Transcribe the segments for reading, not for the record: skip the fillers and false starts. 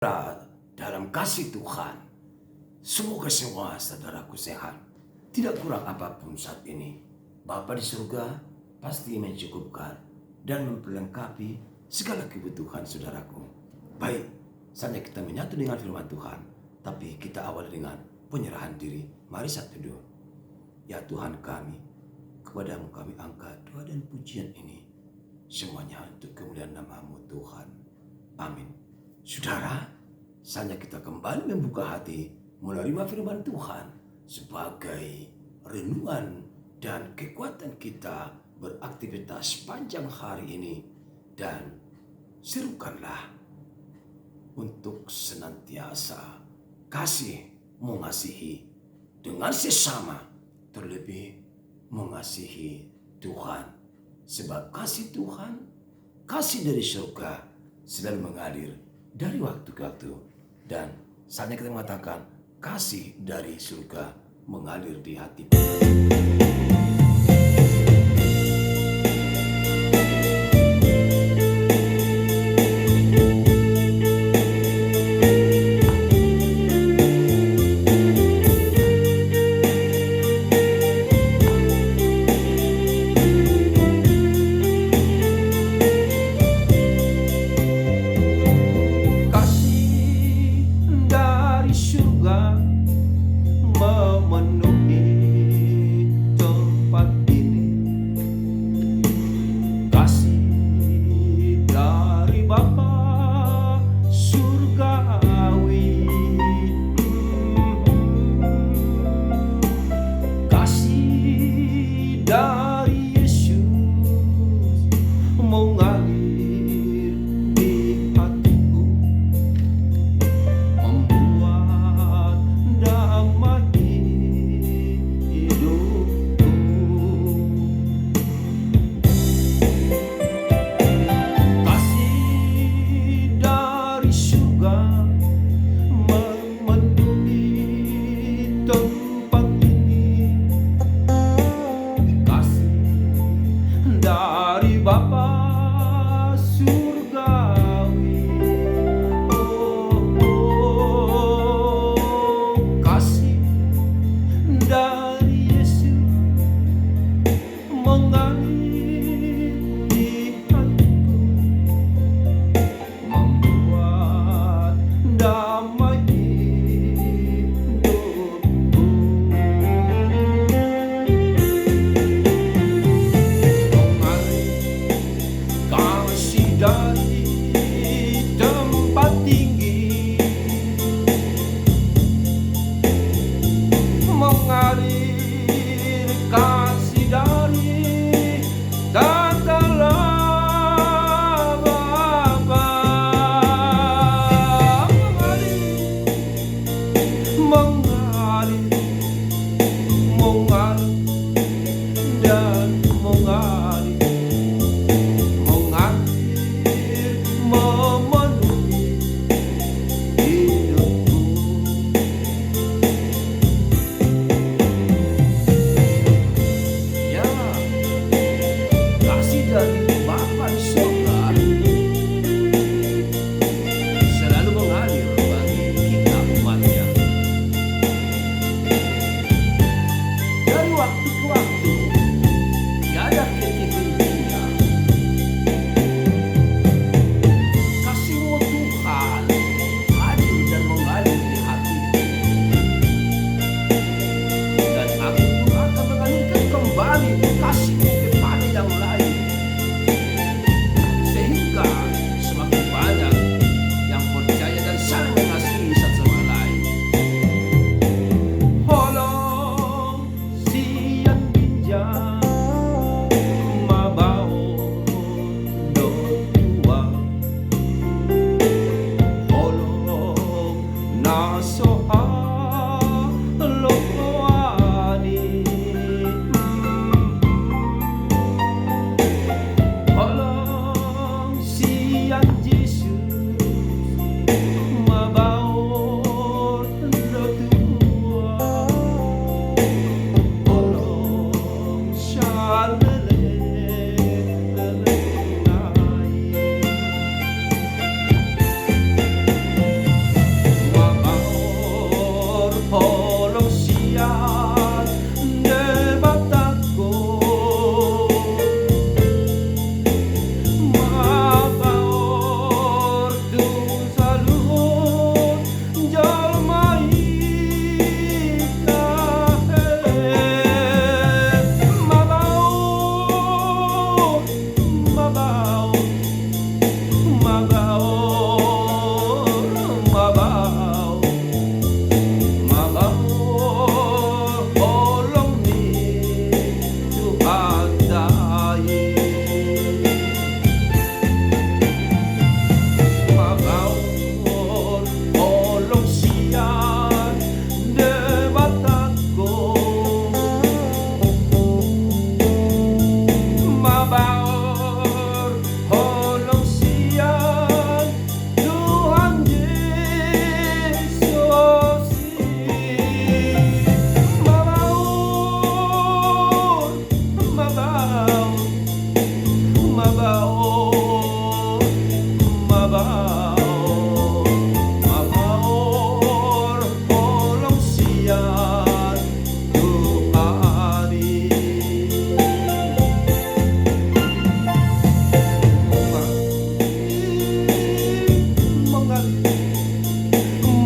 Dalam kasih Tuhan, semoga semua saudaraku sehat, tidak kurang apapun saat ini. Bapa di surga pasti mencukupkan dan memperlengkapi segala kebutuhan saudaraku. Baik, saatnya kita menyatu dengan firman Tuhan, tapi kita awali dengan penyerahan diri. Mari satu dua. Ya Tuhan kami, kepadamu kami angkat doa dan pujian ini, semuanya untuk kemuliaan nama-Mu Tuhan. Amin. Saudara, saatnya kita kembali membuka hati menerima firman Tuhan sebagai renungan dan kekuatan kita beraktivitas panjang hari ini. Dan serukanlah untuk senantiasa kasih mengasihi dengan sesama, terlebih mengasihi Tuhan. Sebab kasih Tuhan, kasih dari surga selalu mengalir dari waktu ke waktu, dan saatnya kita mengatakan kasih dari surga mengalir di hati kita.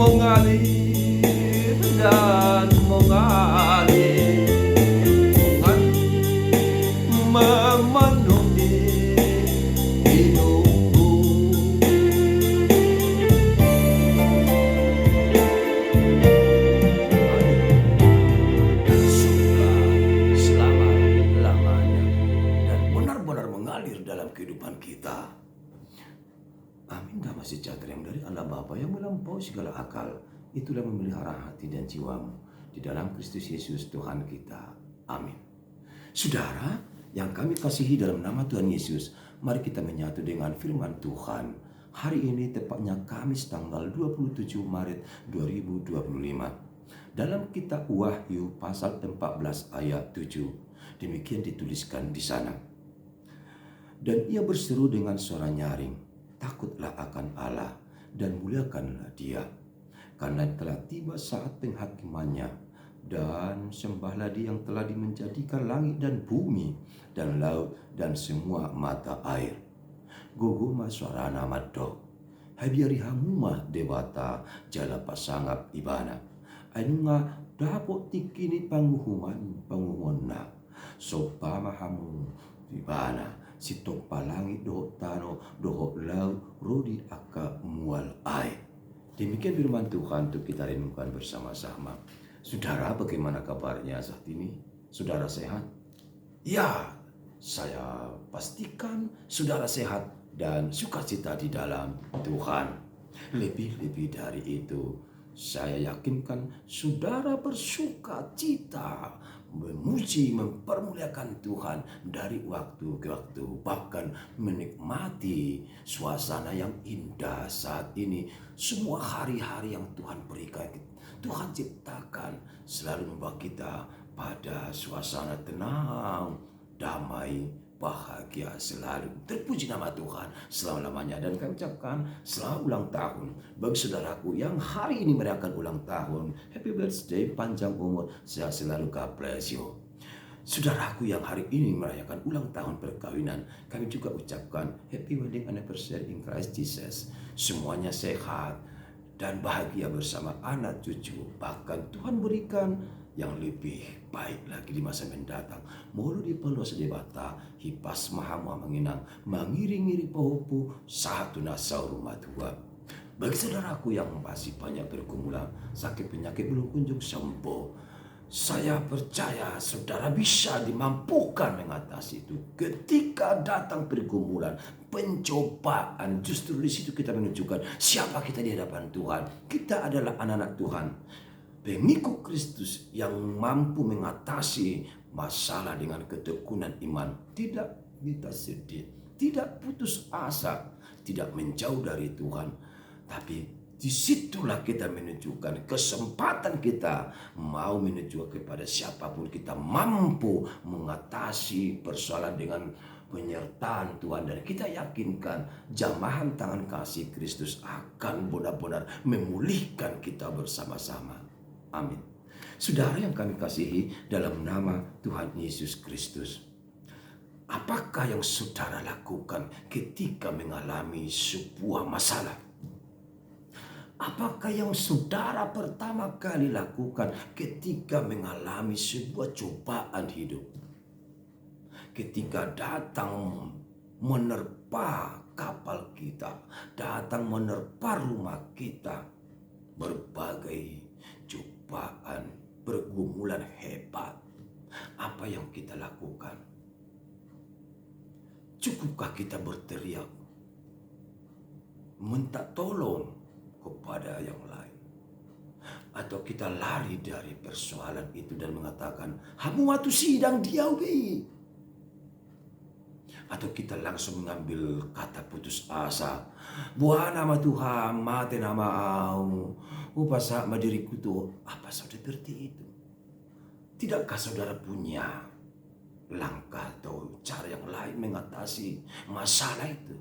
mengalir dan mengalir, Tuhan memenuhi hidupku. Suka selama-lamanya dan benar-benar mengalir dalam kehidupan kita. Amin. Damai sejahtera yang dari Allah Bapa yang melampaui segala akal, itulah memelihara hati dan jiwamu di dalam Kristus Yesus Tuhan kita. Amin. Saudara yang kami kasihi dalam nama Tuhan Yesus, mari kita menyatu dengan firman Tuhan. Hari ini tepatnya Kamis tanggal 27 Maret 2025. Dalam kitab Wahyu pasal 14 ayat 7, demikian dituliskan di sana. Dan ia berseru dengan suara nyaring, takutlah akan Allah dan muliakanlah Dia, karena telah tiba saat penghakimannya, dan sembahlah Dia yang telah menjadikan langit dan bumi dan laut dan semua mata air. Gogoma suara nama dok, habiari hamuma dewata jala pasangap ibana, anunga dapot tikini panguhumona, sopama hamu ibana, sitok palangi dohok tano dohok laut rodi aka mual air. Demikian firman Tuhan untuk kita renungkan bersama-sama. Saudara, bagaimana kabarnya saat ini? Saudara sehat? Ya, saya pastikan saudara sehat dan sukacita di dalam Tuhan. Lebih-lebih dari itu, saya yakinkan saudara bersukacita, memuji, mempermuliakan Tuhan dari waktu ke waktu, bahkan menikmati suasana yang indah saat ini. Semua hari-hari yang Tuhan berikan, Tuhan ciptakan, selalu membawa kita pada suasana tenang, damai, bahagia selalu. Terpuji nama Tuhan selama-lamanya. Dan kami ucapkan selamat ulang tahun bagi saudaraku yang hari ini merayakan ulang tahun. Happy birthday, panjang umur, sehat selalu, God bless you. Saudaraku yang hari ini merayakan ulang tahun perkawinan, kami juga ucapkan happy wedding anniversary in Christ Jesus. Semuanya sehat dan bahagia bersama anak cucu. Bahkan Tuhan berikan yang lebih baik lagi di masa mendatang. Mulu di pelos debata, hipas mahama menginang, mengiri-ngiri pohopu, satu nasau rumah tua. Bagi saudaraku yang masih banyak bergumulan, sakit penyakit belum kunjung sembuh, saya percaya saudara bisa dimampukan mengatasi itu. Ketika datang pergumulan, pencobaan, justru di situ kita menunjukkan siapa kita di hadapan Tuhan. Kita adalah anak-anak Tuhan, pengikut Kristus yang mampu mengatasi masalah dengan ketekunan iman. Tidak kita sedih, tidak putus asa, tidak menjauh dari Tuhan. Tapi disitulah kita menunjukkan kesempatan kita mau menuju kepada siapapun. Kita mampu mengatasi persoalan dengan penyertaan Tuhan, dan kita yakinkan jamahan tangan kasih Kristus akan benar-benar memulihkan kita bersama-sama. Amin. Saudara yang kami kasihi dalam nama Tuhan Yesus Kristus, apakah yang saudara lakukan ketika mengalami sebuah masalah? Apakah yang saudara pertama kali lakukan ketika mengalami sebuah cobaan hidup? Ketika datang menerpa kapal kita, datang menerpa rumah kita, berbagai cobaan, pergumulan hebat, apa yang kita lakukan? Cukupkah kita berteriak, minta tolong kepada yang lain? Atau kita lari dari persoalan itu dan mengatakan, hamu watu sidang diaubi? Atau kita langsung mengambil kata putus asa, buah nama Tuhan, mati nama au, upasa madiriku tuh. Apa saudara seperti itu? Tidakkah saudara punya langkah atau cara yang lain mengatasi masalah itu?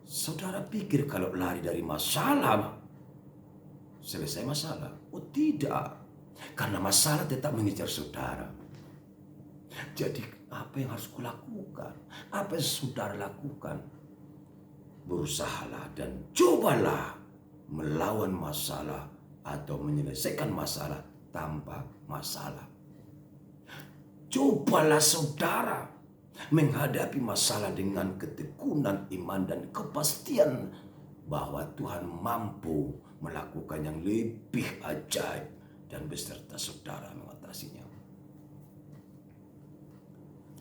Saudara pikir kalau lari dari masalah, selesai masalah? Oh tidak, karena masalah tetap mengejar saudara. Jadi apa yang harus kulakukan? Apa yang saudara lakukan? berusahalah dan cobalah melawan masalah atau menyelesaikan masalah tanpa masalah. Cobalah saudara menghadapi masalah dengan ketekunan iman dan kepastian bahwa Tuhan mampu melakukan yang lebih ajaib dan beserta saudara mengatasinya.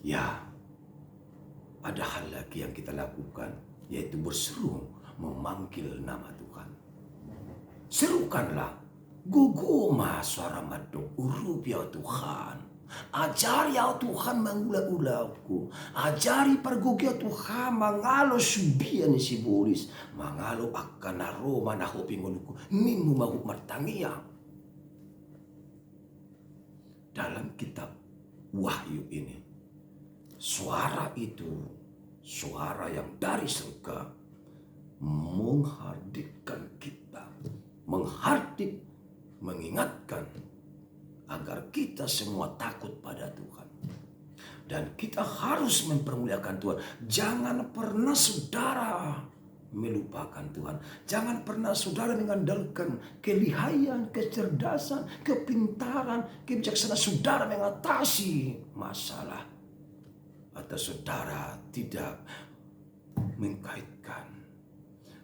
Ya, ada hal lagi yang kita lakukan, yaitu berseru memanggil nama Tuhan. Serukanlah, guguma suara madok urup ya Tuhan. Ajari ya Tuhan mangula-ulaku. Ajari pergugi ya Tuhan mangalo subian si bolis. Mangalo akan aroma na hopingoluku. Mimu mahu martangia. Dalam kitab Wahyu ini, suara itu, suara yang dari surga, menghadirkan kita, menghardik, mengingatkan agar kita semua takut pada Tuhan. Dan kita harus mempermuliakan Tuhan. Jangan pernah saudara melupakan Tuhan. Jangan pernah saudara mengandalkan kelihayan, kecerdasan, kepintaran, kebijaksanaan saudara mengatasi masalah. Atau saudara tidak mengkaitkan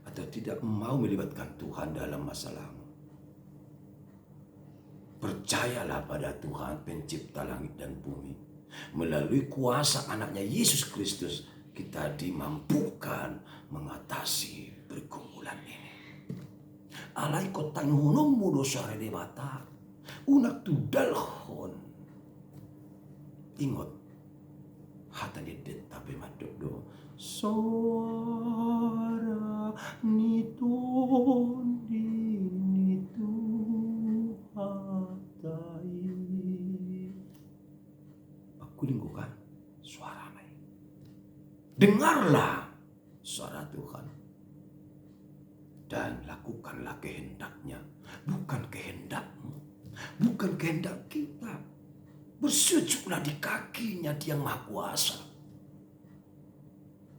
atau tidak mau melibatkan Tuhan dalam masalahmu. Percayalah pada Tuhan pencipta langit dan bumi. Melalui kuasa anaknya Yesus Kristus, kita dimampukan mengatasi pergumulan ini. Alai kotang hunong mudo sore de mata. Unak tudalhon. Ingot. Hata ni det tapi madok do. Suara nitun nitu hatai. Aku lingkukan suara mai. Dengarlah suara Tuhan dan lakukanlah kehendaknya, bukan kehendakmu, bukan kehendak kita. Bersujudlah di kakinya Dia yang Maha Kuasa.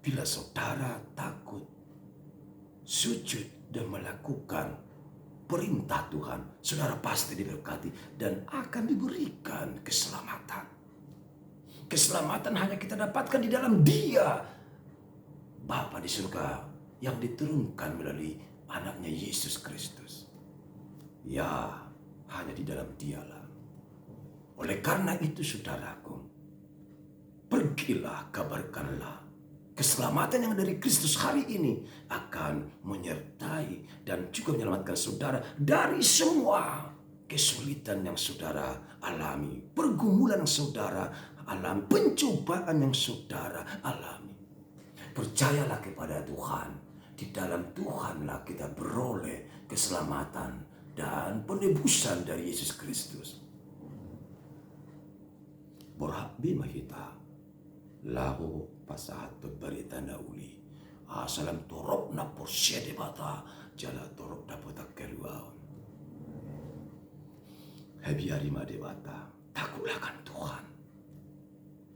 Bila saudara takut, sujud dan melakukan perintah Tuhan, saudara pasti diberkati dan akan diberikan keselamatan. Keselamatan hanya kita dapatkan di dalam Dia, Bapa di surga, yang diturunkan melalui anaknya Yesus Kristus. Ya, hanya di dalam Dialah. Oleh karena itu saudaraku, pergilah, kabarkanlah. Keselamatan yang dari Kristus hari ini akan menyertai dan juga menyelamatkan saudara dari semua kesulitan yang saudara alami, pergumulan yang saudara alami, pencobaan yang saudara alami. Percayalah kepada Tuhan. Di dalam Tuhanlah kita beroleh keselamatan dan penebusan dari Yesus Kristus. Borhak bimahita lahu pasahatut barita nauli asalam torok na porsia de bata jala torok dapat keruaun. Hebiarima de bata, takutlah akan Tuhan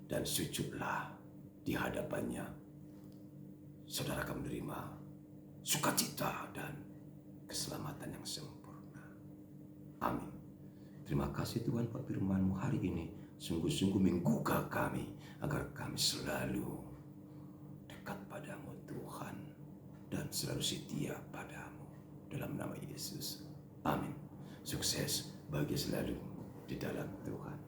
dan sujudlah di hadapannya. Saudara akan menerima sukacita dan keselamatan yang sempurna. Amin. Terima kasih Tuhan buat firman-Mu hari ini. Sungguh-sungguh menggugah kami agar kami selalu dekat padamu Tuhan dan selalu setia padamu. Dalam nama Yesus. Amin. Sukses bagi selalu di dalam Tuhan.